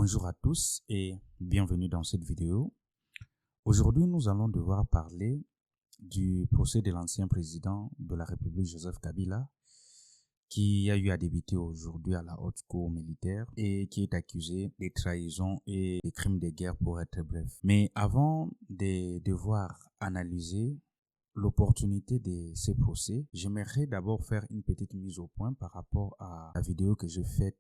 Bonjour à tous et bienvenue dans cette vidéo. Aujourd'hui, nous allons devoir parler du procès de l'ancien président de la République, Joseph Kabila, qui a eu à débuter aujourd'hui à la haute cour militaire et qui est accusé de trahison et de crimes de guerre pour être bref. Mais avant de devoir analyser l'opportunité de ces procès, j'aimerais d'abord faire une petite mise au point par rapport à la vidéo que j'ai faite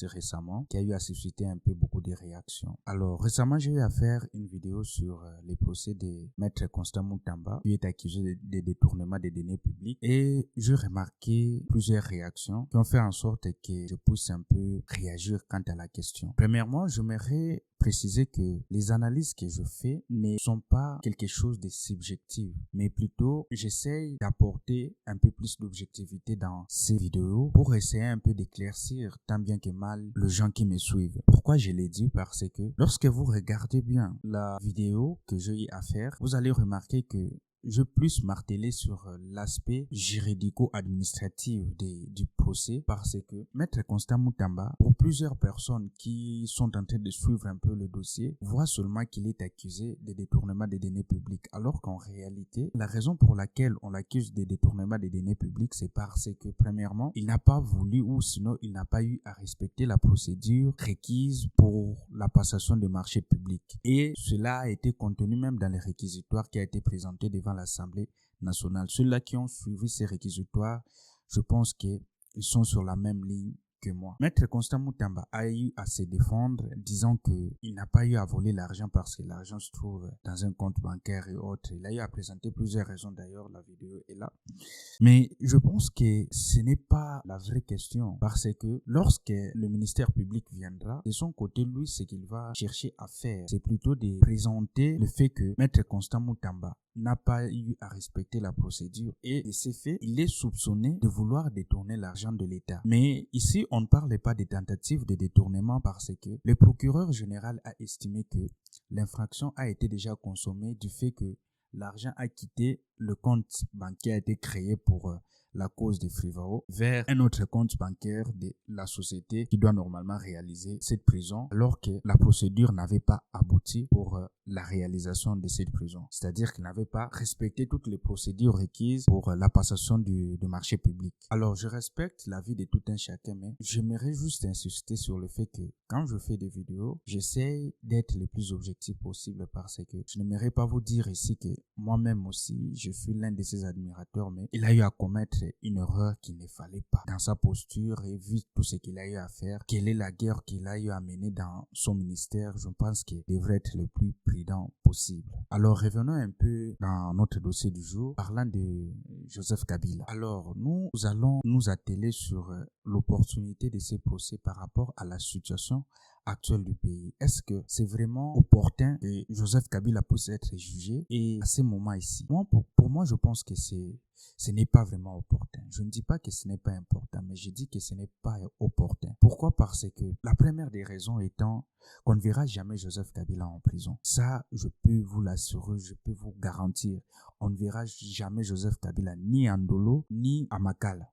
récemment, qui a eu à susciter un peu beaucoup de réactions. Alors, récemment, j'ai eu à faire une vidéo sur les procès de Maître Constant Moutamba, qui est accusé de détournement des deniers publics, et j'ai remarqué plusieurs réactions qui ont fait en sorte que je puisse un peu réagir quant à la question. Premièrement, j'aimerais préciser que les analyses que je fais ne sont pas quelque chose de subjectif, mais plutôt j'essaye d'apporter un peu plus d'objectivité dans ces vidéos pour essayer un peu d'éclaircir tant bien que mal les gens qui me suivent. Pourquoi je l'ai dit? Parce que lorsque vous regardez bien la vidéo que j'ai eu à faire, vous allez remarquer que je plus marteler sur l'aspect juridico-administratif du procès parce que Maître Constant Moutamba, pour plusieurs personnes qui sont en train de suivre un peu le dossier, voient seulement qu'il est accusé de détournement des deniers publics, alors qu'en réalité, la raison pour laquelle on l'accuse de détournement des deniers publics, c'est parce que premièrement, il n'a pas voulu ou sinon il n'a pas eu à respecter la procédure requise pour la passation des marchés publics. Et cela a été contenu même dans les réquisitoires qui a été présenté devant l'Assemblée nationale. Ceux-là qui ont suivi ces réquisitoires, je pense qu'ils sont sur la même ligne que moi. Maître Constant Moutamba a eu à se défendre disant qu'il n'a pas eu à voler l'argent parce que l'argent se trouve dans un compte bancaire et autres. Il a eu à présenter plusieurs raisons, d'ailleurs la vidéo est là. Mais je pense que ce n'est pas la vraie question parce que lorsque le ministère public viendra, de son côté, lui, ce qu'il va chercher à faire, c'est plutôt de présenter le fait que Maître Constant Moutamba n'a pas eu à respecter la procédure et de ces faits, il est soupçonné de vouloir détourner l'argent de l'État. Mais ici, on ne parle pas de tentative de détournement parce que le procureur général a estimé que l'infraction a été déjà consommée du fait que l'argent a quitté le compte bancaire qui a été créé pour la cause des Frivao vers un autre compte bancaire de la société qui doit normalement réaliser cette prison alors que la procédure n'avait pas abouti pour la réalisation de cette prison. C'est-à-dire qu'il n'avait pas respecté toutes les procédures requises pour la passation du marché public. Alors, je respecte l'avis de tout un chacun, mais j'aimerais juste insister sur le fait que quand je fais des vidéos, j'essaie d'être le plus objectif possible parce que je n'aimerais pas vous dire ici que moi-même aussi, je suis l'un de ses admirateurs, mais il a eu à commettre une erreur qu'il ne fallait pas dans sa posture et vu tout ce qu'il a eu à faire, quelle est la guerre qu'il a eu à mener dans son ministère, je pense qu'il devrait être le plus prudent possible. Alors revenons un peu dans notre dossier du jour, parlant de Joseph Kabila. Alors nous allons nous atteler sur l'opportunité de ces procès par rapport à la situation actuelle du pays. Est-ce que c'est vraiment opportun que Joseph Kabila puisse être jugé et à ce moment ici? Pour moi, je pense que ce n'est pas vraiment opportun. Je ne dis pas que ce n'est pas important, mais je dis que ce n'est pas opportun. Pourquoi? Parce que la première des raisons étant qu'on ne verra jamais Joseph Kabila en prison. Ça, je peux vous l'assurer, je peux vous garantir. On ne verra jamais Joseph Kabila ni à Ndolo, ni à Makala.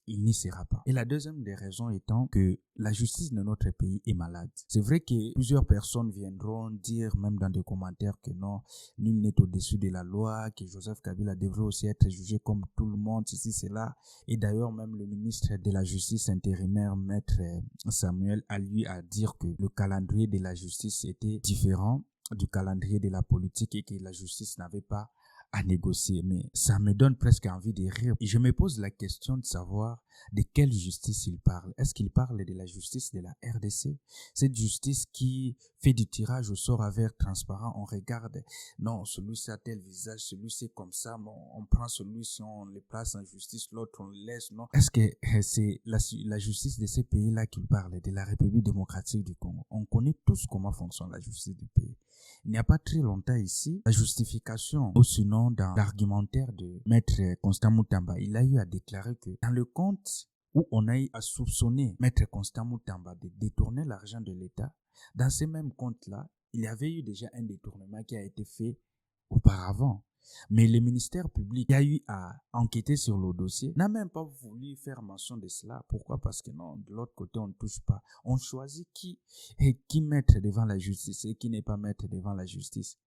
Il n'y sera pas. Et la deuxième des raisons étant que la justice de notre pays est malade. C'est vrai que plusieurs personnes viendront dire, même dans des commentaires, que non, nul n'est au-dessus de la loi, que Joseph Kabila devrait aussi être jugé comme tout le monde, ceci, cela. Et d'ailleurs, même le ministre de la Justice intérimaire, Maître Samuel, a lui à dire que le calendrier de la justice était différent du calendrier de la politique et que la justice n'avait pas à négocier, mais ça me donne presque envie de rire. Et je me pose la question de savoir de quelle justice il parle. Est-ce qu'il parle de la justice de la RDC? Cette justice qui fait du tirage au sort avec transparent, on regarde, non, celui-ci a tel visage, celui-ci est comme ça, bon, on prend celui-ci, on le place en justice, l'autre on le laisse, non? Est-ce que c'est la justice de ces pays-là qu'il parle, de la République démocratique du Congo? On connaît tous comment fonctionne la justice du pays. Il n'y a pas très longtemps ici, la justification, ou sinon dans l'argumentaire de Maître Constant Moutamba, il a eu à déclarer que dans le compte où on a eu à soupçonner Maître Constant Moutamba de détourner l'argent de l'État, dans ces mêmes comptes-là, il y avait eu déjà un détournement qui a été fait auparavant. Mais le ministère public qui a eu à enquêter sur le dossier n'a même pas voulu faire mention de cela. Pourquoi? Parce que non, de l'autre côté, on ne touche pas. On choisit qui mettre devant la justice et qui n'est pas mettre devant la justice.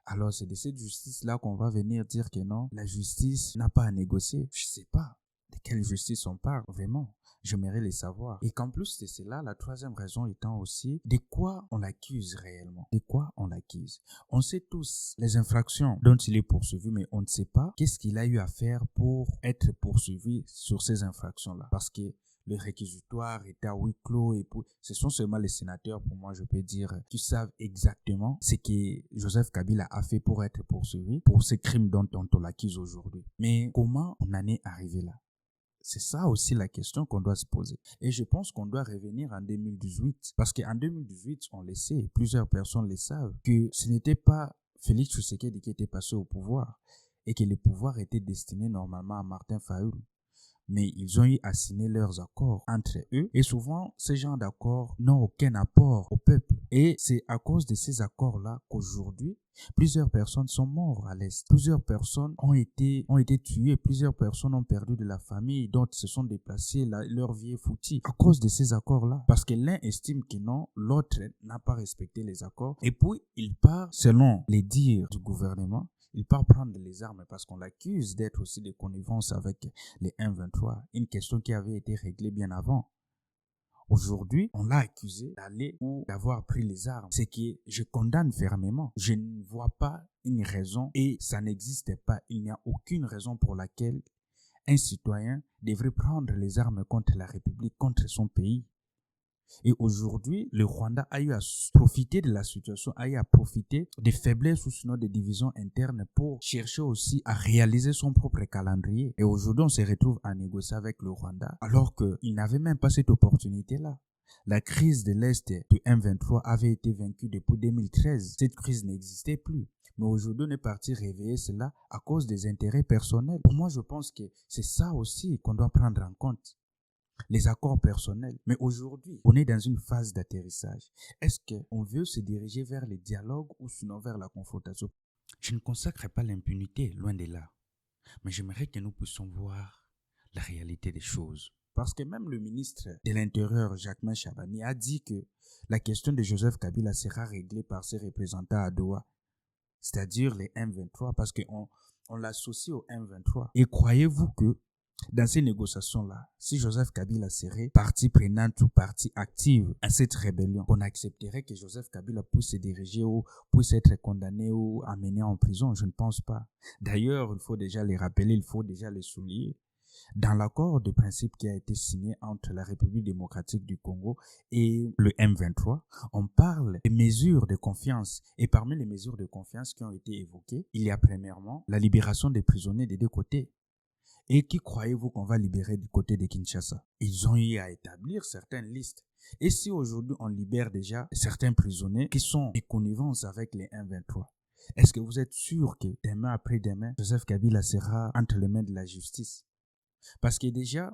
Alors c'est de cette justice-là qu'on va venir dire que non, la justice n'a pas à négocier. Je sais pas de quelle justice on parle, vraiment. J'aimerais les savoir. Et qu'en plus de cela, la troisième raison étant aussi de quoi on l'accuse réellement. De quoi on l'accuse. On sait tous les infractions dont il est poursuivi, mais on ne sait pas qu'est-ce qu'il a eu à faire pour être poursuivi sur ces infractions-là. Parce que le réquisitoire est à huis clos et ce sont seulement les sénateurs, pour moi, je peux dire, qui savent exactement ce que Joseph Kabila a fait pour être poursuivi pour ces crimes dont on l'accuse aujourd'hui. Mais comment on en est arrivé là? C'est ça aussi la question qu'on doit se poser. Et je pense qu'on doit revenir en 2018. Parce qu'en 2018, on le sait, plusieurs personnes le savent, que ce n'était pas Félix Tshisekedi qui était passé au pouvoir et que le pouvoir était destiné normalement à Martin Fayulu. Mais ils ont eu à signer leurs accords entre eux et souvent ces genres d'accords n'ont aucun apport au peuple. Et c'est à cause de ces accords-là qu'aujourd'hui, plusieurs personnes sont mortes à l'Est. Plusieurs personnes ont été tuées, plusieurs personnes ont perdu de la famille, d'autres se sont déplacés, leur vie est foutue à cause de ces accords-là. Parce que l'un estime que non, l'autre n'a pas respecté les accords. Et puis, il part, selon les dires du gouvernement, il part prendre les armes parce qu'on l'accuse d'être aussi de connivence avec les M23, une question qui avait été réglée bien avant. Aujourd'hui, on l'a accusé d'aller ou d'avoir pris les armes. C'est que je condamne fermement. Je ne vois pas une raison et ça n'existe pas. Il n'y a aucune raison pour laquelle un citoyen devrait prendre les armes contre la République, contre son pays. Et aujourd'hui, le Rwanda a eu à profiter de la situation, a eu à profiter des faiblesses ou sinon des divisions internes pour chercher aussi à réaliser son propre calendrier. Et aujourd'hui, on se retrouve à négocier avec le Rwanda alors qu'il n'avait même pas cette opportunité-là. La crise de l'Est du M23 avait été vaincue depuis 2013. Cette crise n'existait plus. Mais aujourd'hui, on est parti réveiller cela à cause des intérêts personnels. Pour moi, je pense que c'est ça aussi qu'on doit prendre en compte. Les accords personnels. Mais aujourd'hui, on est dans une phase d'atterrissage. Est-ce qu'on veut se diriger vers le dialogue ou sinon vers la confrontation? Je ne consacre pas l'impunité, loin de là. Mais j'aimerais que nous puissions voir la réalité des choses. Parce que même le ministre de l'Intérieur, Jacquemain Chabani, a dit que la question de Joseph Kabila sera réglée par ses représentants à Doha, c'est-à-dire les M23, parce qu'on l'associe au M23. Et croyez-vous que dans ces négociations-là, si Joseph Kabila serait partie prenante ou partie active à cette rébellion, on accepterait que Joseph Kabila puisse se diriger ou puisse être condamné ou amené en prison? Je ne pense pas. D'ailleurs, il faut déjà les rappeler, il faut déjà les souligner. Dans l'accord de principe qui a été signé entre la République démocratique du Congo et le M23, on parle des mesures de confiance. Et parmi les mesures de confiance qui ont été évoquées, il y a premièrement la libération des prisonniers des deux côtés. Et qui croyez-vous qu'on va libérer du côté de Kinshasa? Ils ont eu à établir certaines listes. Et si aujourd'hui on libère déjà certains prisonniers qui sont en connivence avec les M23, est-ce que vous êtes sûr que demain après-demain, Joseph Kabila sera entre les mains de la justice? Parce que déjà,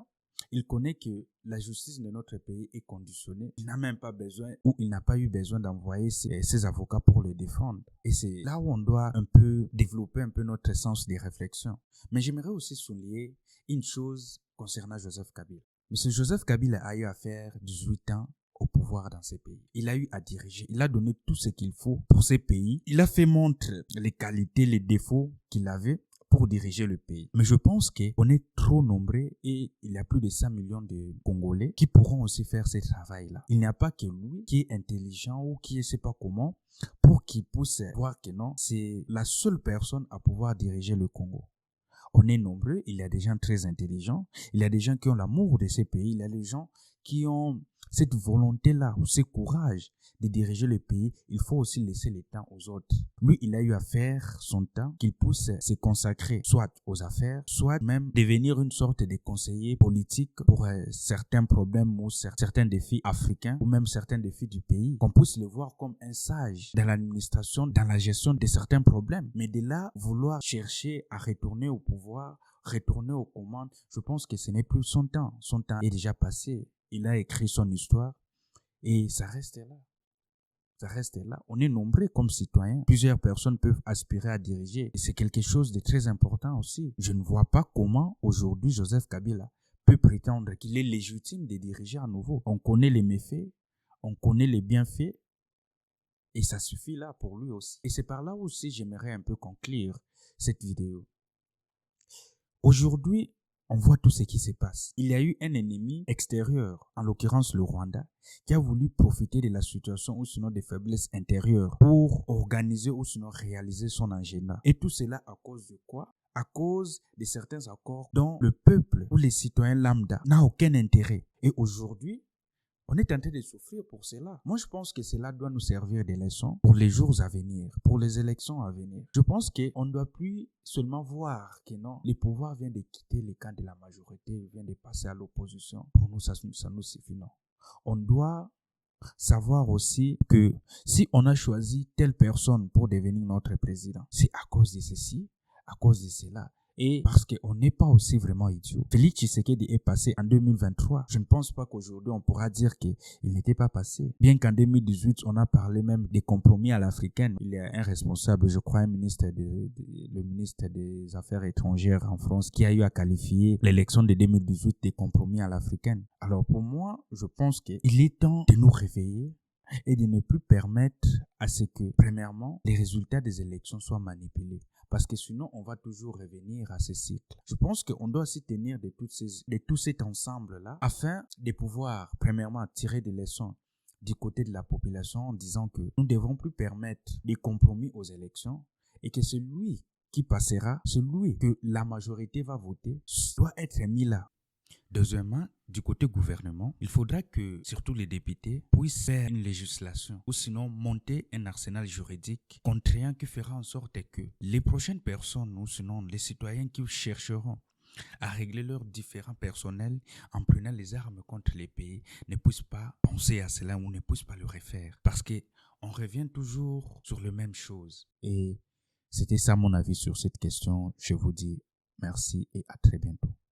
il connaît que la justice de notre pays est conditionnée. Il n'a même pas besoin ou il n'a pas eu besoin d'envoyer ses avocats pour le défendre. Et c'est là où on doit un peu développer un peu notre sens de réflexion. Mais j'aimerais aussi souligner une chose concernant Joseph Kabila. Monsieur Joseph Kabila a eu à faire 18 ans au pouvoir dans ces pays. Il a eu à diriger. Il a donné tout ce qu'il faut pour ces pays. Il a fait montre les qualités, les défauts qu'il avait pour diriger le pays. Mais je pense qu'on est trop nombreux et il y a plus de 100 millions de Congolais qui pourront aussi faire ce travail-là. Il n'y a pas que lui qui est intelligent ou qui ne sait pas comment pour qu'il puisse voir que non, c'est la seule personne à pouvoir diriger le Congo. On est nombreux, il y a des gens très intelligents, il y a des gens qui ont l'amour de ces pays, il y a des gens qui ont cette volonté-là ou ce courage de diriger le pays. Il faut aussi laisser le temps aux autres. Lui, il a eu à faire son temps qu'il puisse se consacrer soit aux affaires, soit même devenir une sorte de conseiller politique pour certains problèmes ou certains défis africains ou même certains défis du pays. Qu'on puisse le voir comme un sage dans l'administration, dans la gestion de certains problèmes. Mais de là, vouloir chercher à retourner au pouvoir, retourner aux commandes, je pense que ce n'est plus son temps. Son temps est déjà passé. Il a écrit son histoire et ça reste là. ça reste là. On est nombreux comme citoyens. Plusieurs personnes peuvent aspirer à diriger. Et c'est quelque chose de très important aussi. Je ne vois pas comment aujourd'hui Joseph Kabila peut prétendre qu'il est légitime de diriger à nouveau. On connaît les méfaits, on connaît les bienfaits. Et ça suffit là pour lui aussi. Et c'est par là aussi j'aimerais un peu conclure cette vidéo. Aujourd'hui, on voit tout ce qui se passe. Il y a eu un ennemi extérieur, en l'occurrence le Rwanda, qui a voulu profiter de la situation ou sinon des faiblesses intérieures pour organiser ou sinon réaliser son agenda. Et tout cela à cause de quoi? À cause de certains accords dont le peuple ou les citoyens lambda n'a aucun intérêt. Et aujourd'hui, on est en train de souffrir pour cela. Moi, je pense que cela doit nous servir de leçon pour les jours à venir, pour les élections à venir. Je pense qu'on ne doit plus seulement voir que non, le pouvoir vient de quitter le camp de la majorité, vient de passer à l'opposition. Pour nous, ça nous suffit, non. On doit savoir aussi que si on a choisi telle personne pour devenir notre président, c'est à cause de ceci, à cause de cela. Et parce qu'on n'est pas aussi vraiment idiot. Félix Tshisekedi est passé en 2023. Je ne pense pas qu'aujourd'hui on pourra dire qu'il n'était pas passé. Bien qu'en 2018, on a parlé même des compromis à l'africaine. Il y a un responsable, je crois, le ministre des Affaires étrangères en France, qui a eu à qualifier l'élection de 2018 des compromis à l'africaine. Alors pour moi, je pense qu'il est temps de nous réveiller et de ne plus permettre à ce que, premièrement, les résultats des élections soient manipulés. Parce que sinon, on va toujours revenir à ce cycle. Je pense qu'on doit s'y tenir de tout cet ensemble-là afin de pouvoir, premièrement, tirer des leçons du côté de la population en disant que nous ne devrons plus permettre des compromis aux élections et que celui qui passera, celui que la majorité va voter, doit être mis là. Deuxièmement, du côté gouvernement, il faudra que, surtout les députés, puissent faire une législation ou sinon monter un arsenal juridique contraignant qui fera en sorte que les prochaines personnes ou sinon les citoyens qui chercheront à régler leurs différends personnels en prenant les armes contre les pays ne puissent pas penser à cela ou ne puissent pas le refaire. Parce qu'on revient toujours sur les mêmes choses. Et c'était ça mon avis sur cette question. Je vous dis merci et à très bientôt.